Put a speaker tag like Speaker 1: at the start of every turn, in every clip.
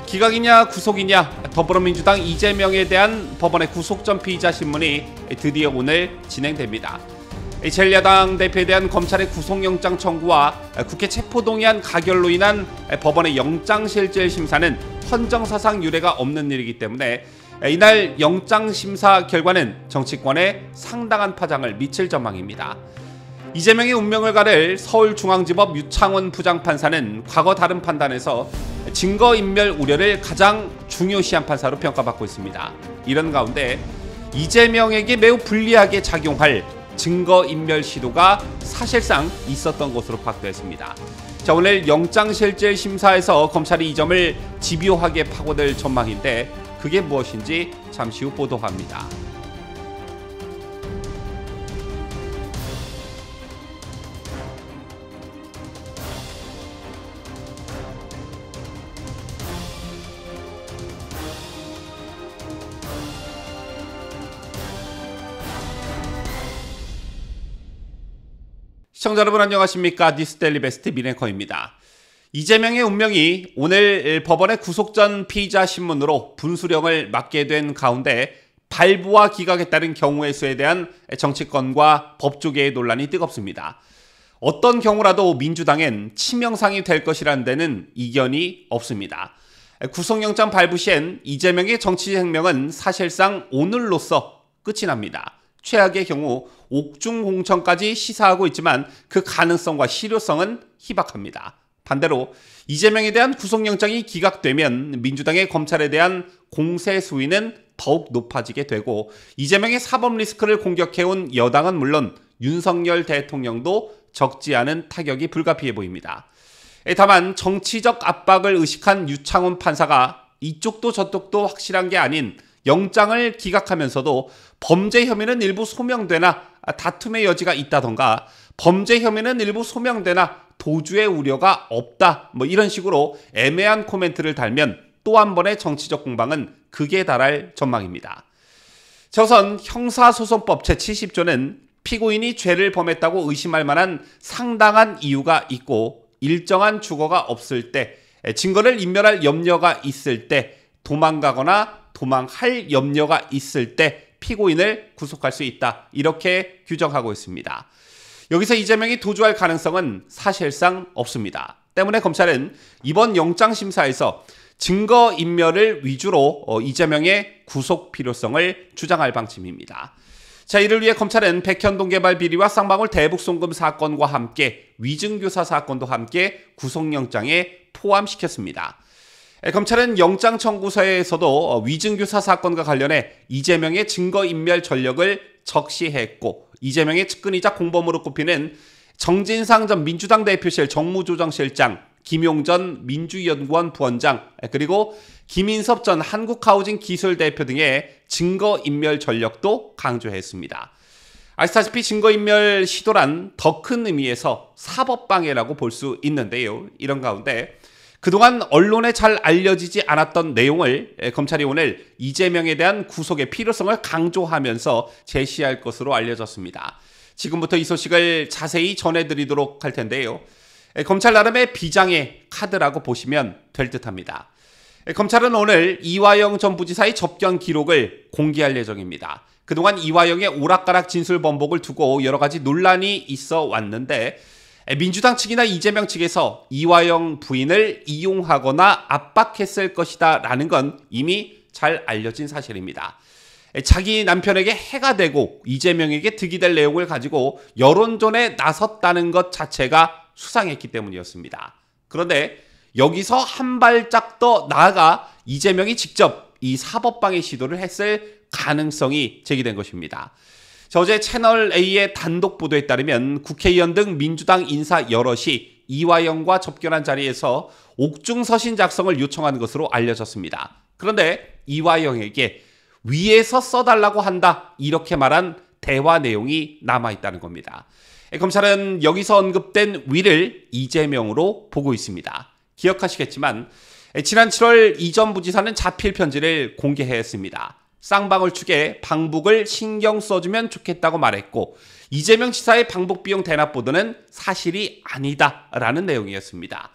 Speaker 1: 기각이냐 구속이냐, 더불어민주당 이재명에 대한 법원의 구속전 피의자 신문이 드디어 오늘 진행됩니다. 제1야당 대표에 대한 검찰의 구속영장 청구와 국회 체포동의안 가결로 인한 법원의 영장실질 심사는 헌정사상 유례가 없는 일이기 때문에 이날 영장심사 결과는 정치권에 상당한 파장을 미칠 전망입니다. 이재명의 운명을 가를 서울중앙지법 유창훈 부장판사는 과거 다른 판단에서 증거인멸 우려를 가장 중요시한 판사로 평가받고 있습니다. 이런 가운데 이재명에게 매우 불리하게 작용할 증거인멸 시도가 사실상 있었던 것으로 확대했습니다. 자, 오늘 영장실질심사에서 검찰이 이 점을 집요하게 파고들 전망인데 그게 무엇인지 잠시 후 보도합니다. 시청자 여러분 안녕하십니까? 뉴스데일리 베스트 민앵커입니다. 이재명의 운명이 오늘 법원의 구속전 피의자 신문으로 분수령을 맞게 된 가운데 발부와 기각에 따른 경우의 수에 대한 정치권과 법조계의 논란이 뜨겁습니다. 어떤 경우라도 민주당엔 치명상이 될 것이라는 데는 이견이 없습니다. 구속영장 발부 시엔 이재명의 정치 생명은 사실상 오늘로써 끝이 납니다. 최악의 경우 옥중 공천까지 시사하고 있지만 그 가능성과 실효성은 희박합니다. 반대로 이재명에 대한 구속영장이 기각되면 민주당의 검찰에 대한 공세 수위는 더욱 높아지게 되고 이재명의 사법 리스크를 공격해온 여당은 물론 윤석열 대통령도 적지 않은 타격이 불가피해 보입니다. 다만 정치적 압박을 의식한 유창훈 판사가 이쪽도 저쪽도 확실한 게 아닌 영장을 기각하면서도 범죄 혐의는 일부 소명되나 다툼의 여지가 있다던가 범죄 혐의는 일부 소명되나 도주의 우려가 없다 이런 식으로 애매한 코멘트를 달면 또 한 번의 정치적 공방은 극에 달할 전망입니다. 우선 형사소송법 제70조는 피고인이 죄를 범했다고 의심할 만한 상당한 이유가 있고 일정한 주거가 없을 때 증거를 인멸할 염려가 있을 때 도망가거나 도망할 염려가 있을 때 피고인을 구속할 수 있다. 이렇게 규정하고 있습니다. 여기서 이재명이 도주할 가능성은 사실상 없습니다. 때문에 검찰은 이번 영장심사에서 증거인멸을 위주로 이재명의 구속 필요성을 주장할 방침입니다. 자, 이를 위해 검찰은 백현동 개발 비리와 쌍방울 대북송금 사건과 함께 위증교사 사건도 함께 구속영장에 포함시켰습니다. 검찰은 영장 청구서에서도 위증교사 사건과 관련해 이재명의 증거인멸 전력을 적시했고 이재명의 측근이자 공범으로 꼽히는 정진상 전 민주당 대표실 정무조정실장, 김용전 민주연구원 부원장, 그리고 김인섭 전 한국하우징기술대표 등의 증거인멸 전력도 강조했습니다. 아시다시피 증거인멸 시도란 더 큰 의미에서 사법방해라고 볼 수 있는데요. 이런 가운데 그동안 언론에 잘 알려지지 않았던 내용을 검찰이 오늘 이재명에 대한 구속의 필요성을 강조하면서 제시할 것으로 알려졌습니다. 지금부터 이 소식을 자세히 전해드리도록 할 텐데요. 검찰 나름의 비장의 카드라고 보시면 될 듯합니다. 검찰은 오늘 이화영 전 부지사의 접견 기록을 공개할 예정입니다. 그동안 이화영의 오락가락 진술 번복을 두고 여러 가지 논란이 있어 왔는데 민주당 측이나 이재명 측에서 이화영 부인을 이용하거나 압박했을 것이다 라는 건 이미 잘 알려진 사실입니다. 자기 남편에게 해가 되고 이재명에게 득이 될 내용을 가지고 여론전에 나섰다는 것 자체가 수상했기 때문이었습니다. 그런데 여기서 한 발짝 더 나아가 이재명이 직접 이 사법방해 시도를 했을 가능성이 제기된 것입니다. 어제 채널A의 단독 보도에 따르면 국회의원 등 민주당 인사 여럿이 이화영과 접견한 자리에서 옥중서신 작성을 요청한 것으로 알려졌습니다. 그런데 이화영에게 위에서 써달라고 한다 이렇게 말한 대화 내용이 남아있다는 겁니다. 검찰은 여기서 언급된 위를 이재명으로 보고 있습니다. 기억하시겠지만 지난 7월 이 전 부지사는 자필 편지를 공개했습니다. 쌍방울 측에 방북을 신경 써주면 좋겠다고 말했고 이재명 지사의 방북 비용 대납 보도는 사실이 아니다라는 내용이었습니다.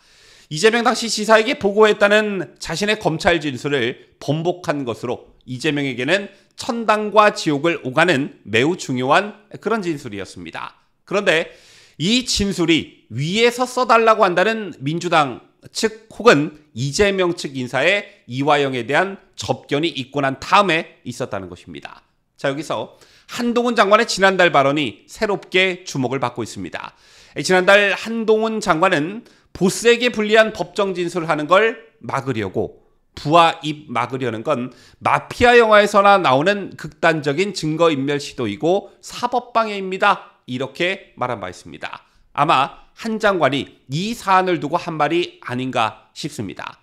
Speaker 1: 이재명 당시 지사에게 보고했다는 자신의 검찰 진술을 번복한 것으로 이재명에게는 천당과 지옥을 오가는 매우 중요한 그런 진술이었습니다. 그런데 이 진술이 위에서 써달라고 한다는 민주당 측 혹은 이재명 측 인사의 이화영에 대한 접견이 있고 난 다음에 있었다는 것입니다. 자, 여기서 한동훈 장관의 지난달 발언이 새롭게 주목을 받고 있습니다. 지난달 한동훈 장관은 보스에게 불리한 법정 진술을 하는 걸 막으려고, 부하 입 막으려는 건 마피아 영화에서나 나오는 극단적인 증거인멸 시도이고 사법방해입니다. 이렇게 말한 바 있습니다. 아마 한 장관이 이 사안을 두고 한 말이 아닌가 싶습니다.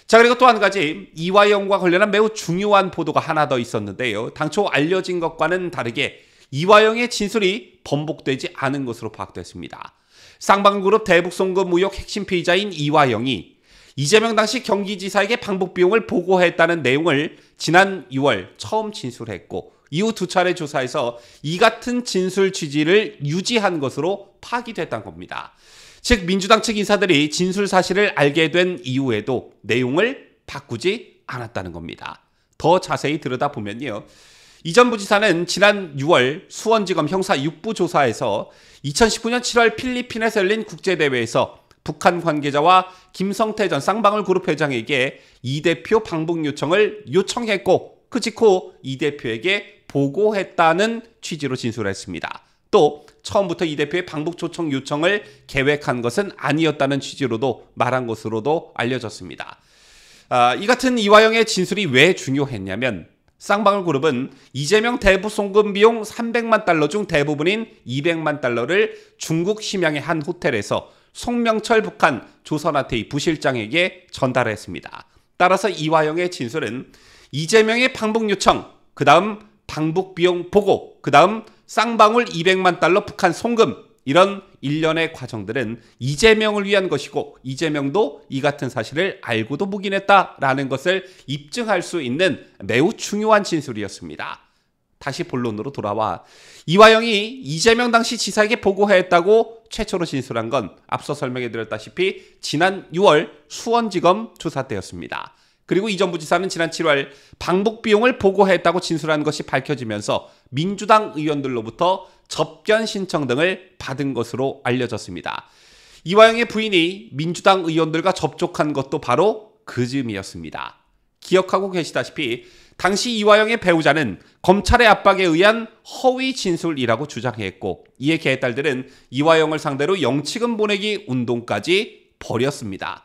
Speaker 1: 자, 그리고 또 한 가지 이화영과 관련한 매우 중요한 보도가 하나 더 있었는데요. 당초 알려진 것과는 다르게 이화영의 진술이 번복되지 않은 것으로 파악됐습니다. 쌍방그룹 대북송금 의혹 핵심 피의자인 이화영이 이재명 당시 경기지사에게 방북 비용을 보고했다는 내용을 지난 6월 처음 진술했고 이후 두 차례 조사에서 이 같은 진술 취지를 유지한 것으로 파악이 됐다는 겁니다. 즉 민주당 측 인사들이 진술 사실을 알게 된 이후에도 내용을 바꾸지 않았다는 겁니다. 더 자세히 들여다보면요. 이 전 부지사는 지난 6월 수원지검 형사 6부 조사에서 2019년 7월 필리핀에서 열린 국제대회에서 북한 관계자와 김성태 전 쌍방울 그룹 회장에게 이 대표 방북 요청을 요청했고 그 직후 이 대표에게 보고했다는 취지로 진술했습니다. 또 처음부터 이 대표의 방북 초청 요청을 계획한 것은 아니었다는 취지로도 말한 것으로도 알려졌습니다. 이 같은 이화영의 진술이 왜 중요했냐면 쌍방울 그룹은 이재명 대북 송금 비용 300만 달러 중 대부분인 200만 달러를 중국 심양의 한 호텔에서 송명철 북한 조선아태이 부실장에게 전달했습니다. 따라서 이화영의 진술은 이재명의 방북 요청, 그 다음 방북 비용 보고, 그 다음 쌍방울 200만 달러 북한 송금, 이런 일련의 과정들은 이재명을 위한 것이고 이재명도 이 같은 사실을 알고도 묵인했다라는 것을 입증할 수 있는 매우 중요한 진술이었습니다. 다시 본론으로 돌아와 이화영이 이재명 당시 지사에게 보고했다고 최초로 진술한 건 앞서 설명해드렸다시피 지난 6월 수원지검 조사 때였습니다. 그리고 이 전 부지사는 지난 7월 방북 비용을 보고했다고 진술한 것이 밝혀지면서 민주당 의원들로부터 접견 신청 등을 받은 것으로 알려졌습니다. 이화영의 부인이 민주당 의원들과 접촉한 것도 바로 그 즈음이었습니다. 기억하고 계시다시피 당시 이화영의 배우자는 검찰의 압박에 의한 허위 진술이라고 주장했고 이에 개딸들은 이화영을 상대로 영치금 보내기 운동까지 벌였습니다.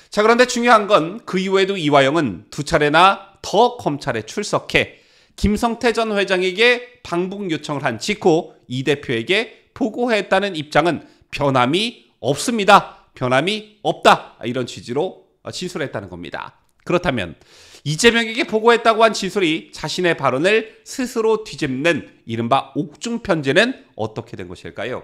Speaker 1: 자, 그런데 중요한 건 그 이후에도 이화영은 두 차례나 더 검찰에 출석해 김성태 전 회장에게 방북 요청을 한 직후 이 대표에게 보고했다는 입장은 변함이 없습니다. 변함이 없다. 이런 취지로 진술했다는 겁니다. 그렇다면 이재명에게 보고했다고 한 진술이 자신의 발언을 스스로 뒤집는 이른바 옥중 편지는 어떻게 된 것일까요?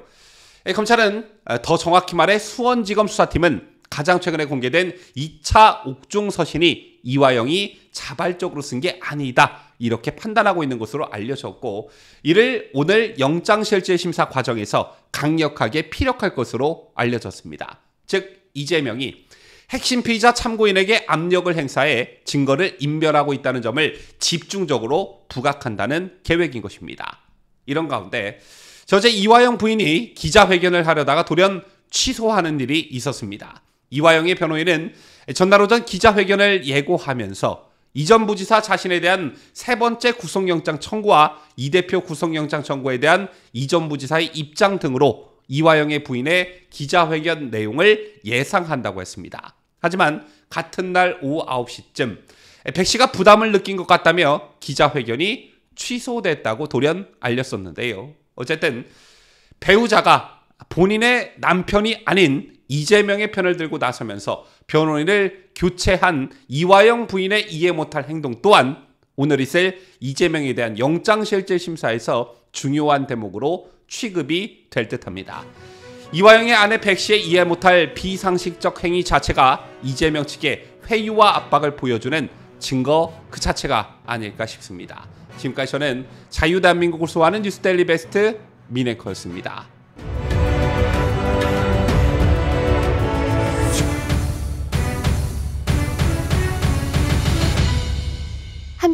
Speaker 1: 검찰은 더 정확히 말해 수원지검 수사팀은 가장 최근에 공개된 2차 옥중 서신이 이화영이 자발적으로 쓴 게 아니다 이렇게 판단하고 있는 것으로 알려졌고 이를 오늘 영장실질심사 과정에서 강력하게 피력할 것으로 알려졌습니다. 즉 이재명이 핵심 피의자 참고인에게 압력을 행사해 증거를 인멸하고 있다는 점을 집중적으로 부각한다는 계획인 것입니다. 이런 가운데 저제 이화영 부인이 기자회견을 하려다가 돌연 취소하는 일이 있었습니다. 이화영의 변호인은 전날 오전 기자회견을 예고하면서 이 전 부지사 자신에 대한 세 번째 구속영장 청구와 이 대표 구속영장 청구에 대한 이 전 부지사의 입장 등으로 이화영의 부인의 기자회견 내용을 예상한다고 했습니다. 하지만 같은 날 오후 9시쯤 백 씨가 부담을 느낀 것 같다며 기자회견이 취소됐다고 돌연 알렸었는데요. 어쨌든 배우자가 본인의 남편이 아닌 이재명의 편을 들고 나서면서 변호인을 교체한 이화영 부인의 이해 못할 행동 또한 오늘 있을 이재명에 대한 영장실질심사에서 중요한 대목으로 취급이 될 듯합니다. 이화영의 아내 백 씨의 이해 못할 비상식적 행위 자체가 이재명 측의 회유와 압박을 보여주는 증거 그 자체가 아닐까 싶습니다. 지금까지 저는 자유대한민국을 소화하는 뉴스데일리 베스트 민앵커였습니다.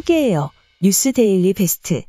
Speaker 2: 함께해요. 뉴스 데일리 베스트.